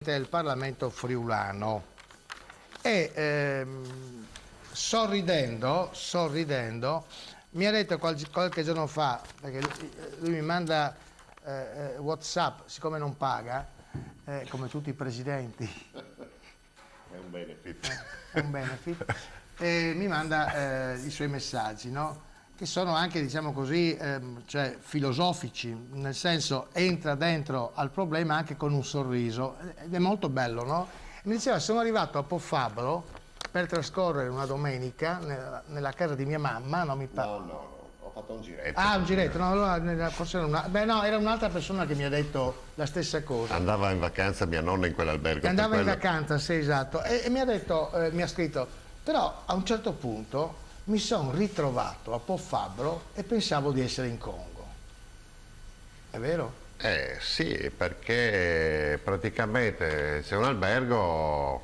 Presidente del Parlamento friulano e sorridendo, mi ha detto qualche giorno fa, perché lui mi manda WhatsApp, siccome non paga, come tutti i presidenti, È un benefit. è un benefit, e mi manda i suoi messaggi, no? Che sono anche, diciamo così, cioè filosofici, nel senso entra dentro al problema anche con un sorriso, ed è molto bello, no? Mi diceva, sono arrivato a Pofabbro per trascorrere una domenica nella casa di mia mamma, no, No, ho fatto un giretto. Ah, un giretto, no, allora forse era era un'altra persona che mi ha detto la stessa cosa. Andava in vacanza mia nonna in quell'albergo. Andava in vacanza, sì, esatto, e mi ha detto, mi ha scritto, però a un certo punto mi sono ritrovato a Pofabbro e pensavo di essere in Congo. È vero? Sì, perché praticamente c'è un albergo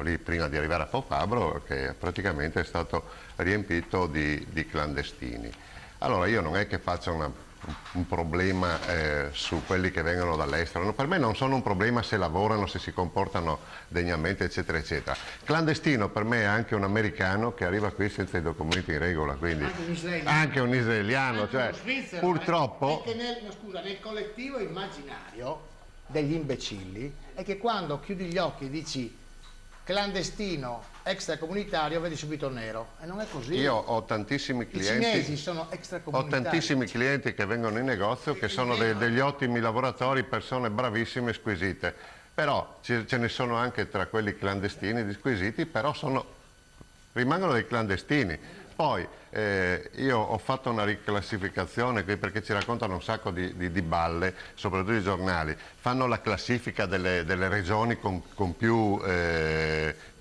lì prima di arrivare a Pofabbro che praticamente è stato riempito di clandestini. Allora io non è che faccia un problema su quelli che vengono dall'estero, no, per me non sono un problema se lavorano, se si comportano degnamente, eccetera, eccetera. Clandestino per me è anche un americano che arriva qui senza i documenti in regola, quindi anche un israeliano, Anche cioè, uno svizzero, purtroppo... Perché nel collettivo immaginario degli imbecilli è che quando chiudi gli occhi e dici clandestino extracomunitario vedi subito nero, e non è così. Io ho tantissimi clienti. I cinesi sono extracomunitari. Ho tantissimi clienti che vengono in negozio che sono degli ottimi lavoratori, persone bravissime, squisite, però ce ne sono anche tra quelli clandestini di squisiti, però rimangono dei clandestini. Poi io ho fatto una riclassificazione qui perché ci raccontano un sacco di balle, soprattutto i giornali. Fanno la classifica delle regioni con più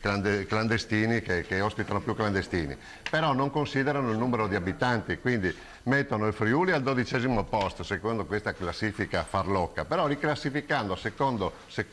clandestini, che ospitano più clandestini, però non considerano il numero di abitanti, quindi mettono il Friuli al 12° posto secondo questa classifica farlocca, però riclassificando secondo il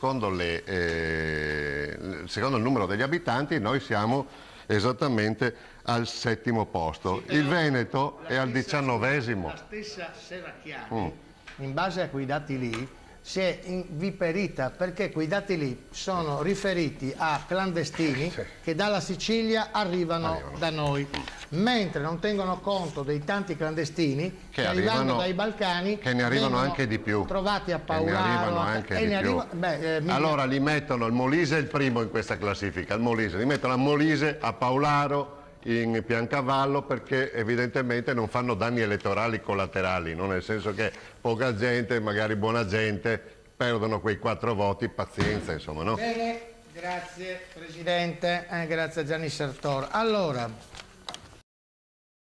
numero degli abitanti noi siamo esattamente al 7° posto. Sì, il Veneto è al 19°. La stessa Serracchiani, in base a quei dati lì, si è inviperita perché quei dati lì sono riferiti a clandestini che dalla Sicilia arrivano da noi, mentre non tengono conto dei tanti clandestini che arrivando dai Balcani, che ne arrivano anche di più, trovati a Paolaro, allora li mettono, il Molise è il primo in questa classifica, li mettono a Molise, a Paolaro, in Piancavallo, perché evidentemente non fanno danni elettorali collaterali, no? Nel senso che poca gente, magari buona gente, perdono quei 4 voti, pazienza, insomma, no? Bene, grazie Presidente, grazie a Gianni Sartor. Allora,